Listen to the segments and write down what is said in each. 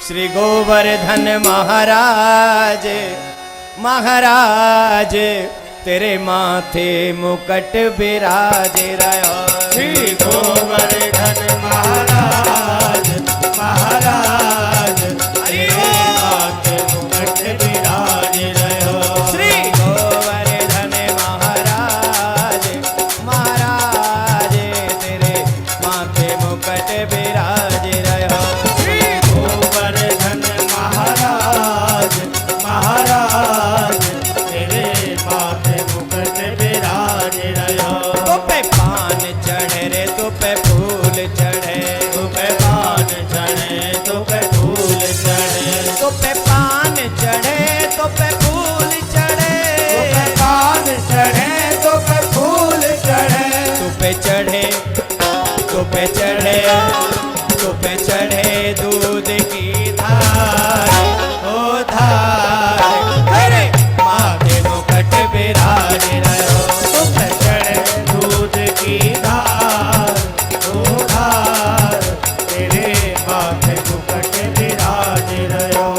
श्री गोवर्धन महाराज महाराज तेरे माथे मुकट विराज रहा। श्री गोवर्धन महाराज महाराज तेरे माथे मुकट विराज रहा। श्री गोवर्धन महाराज महाराज तेरे माथे मुकट विराज रहा। श्री गोवर्धन महाराज महाराज तेरे माथे मुकट विराज रहा। तो पे पान चढ़े रे तो पे फूल चढ़े, तो पे पान चढ़े तो पे फूल चढ़े, तो पे पान चढ़े तो पे फूल चढ़े, तो पे पान चढ़े तो पे फूल चढ़े, तो पे चढ़े तो पे चढ़े तो पे चढ़े दूध की धार ओ धार तेरे माथे मुकट विराज रहो। तो पे चढ़े दूध की धार ओ धार तेरे माथे मुकट विराज रहो।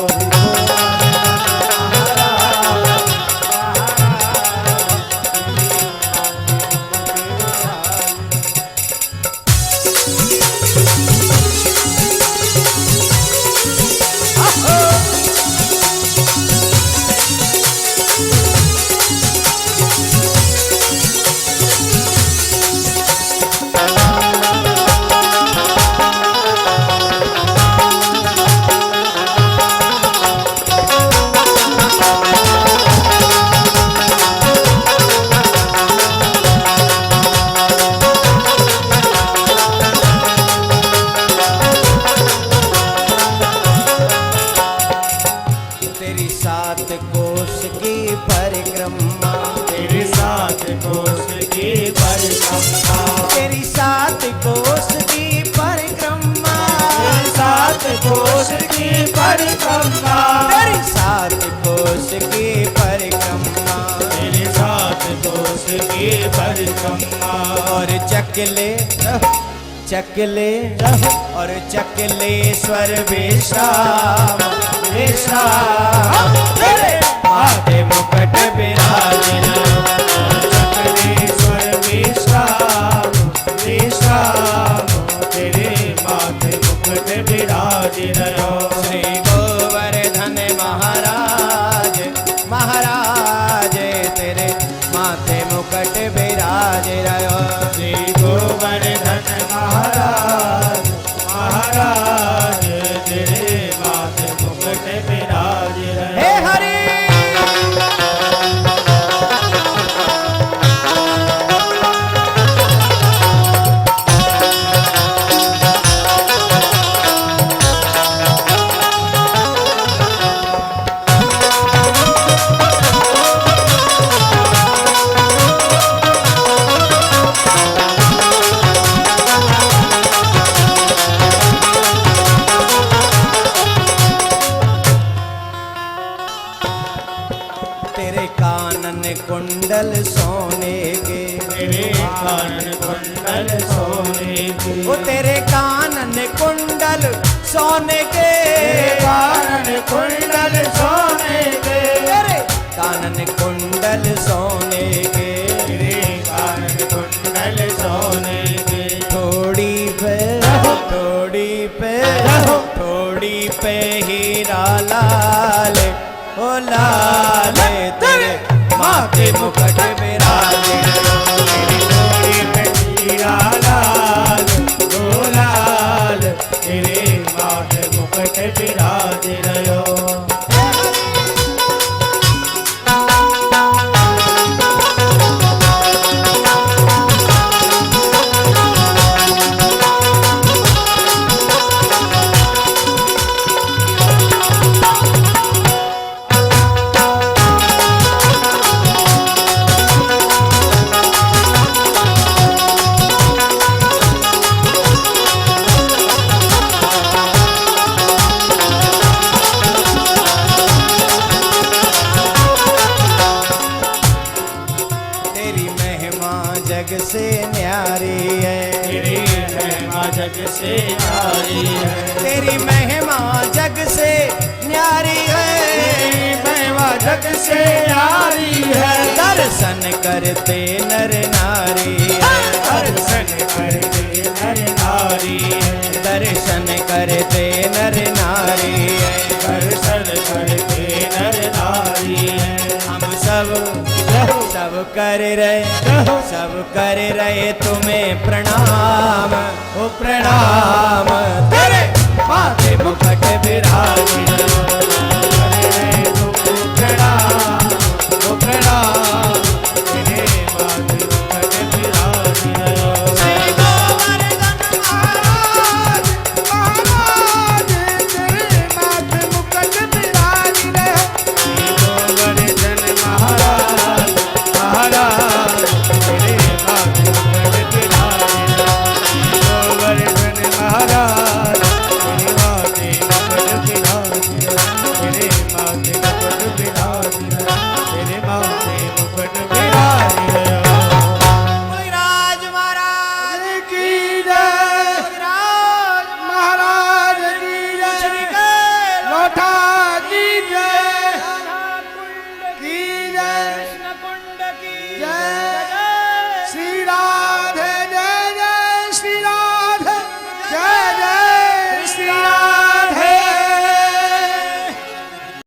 तेरी सात कोस की परिक्रमा, तेरे साथ कोस की परिक्रमा, तेरी सात कोस की परिक्रमा, तेरे साथ कोस की परिक्रमा, तेरी सात कोस की परिक्रमा तेरे साथ कोस की परिक्रमा। और चकले चकले और चकलेश्वर विश्राम विश्राम तेरे माथे मुकट विराज रहो। चकलेश्वर विश्राम विश्राम तेरे माथे मुकुट विराज रहो। श्री गोवर्धन महाराज महाराज तेरे माथे मुकट विराज रहो। श्री गोवर्धन महाराज महाराज तेरे माथे मुकुट विराज रहो। हे हरि तेरे कानन कुंडल सोने के, तेरे कानन कुंडल सोने के, ओ तेरे कानन कुंडल सोने के, तेरे कानन कुंडल सोने के, तेरे कानन कुंडल सोने के, तेरे कानन कुंडल सोने के। थोड़ी पे थोड़ी पे हीरा लाल ओ लाल तेरे माथे मुकट विराज रहो। तेरी डोरी पे हीरा लाल ओ लाल तेरे माथे मुकुट विराज रहो। जग से न्यारी है, तेरी महिमा जग से न्यारी है, तेरी महिमा जग से सबसे न्यारी है। दर्शन करते नर नारी है। दर्शन करते नर नारी है। दर्शन करते नर नारी है। दर्शन करते नर नारी है। हम सब कर रहे तुम्हें प्रणाम, ओ प्रणाम। तेरे माथे मुकुट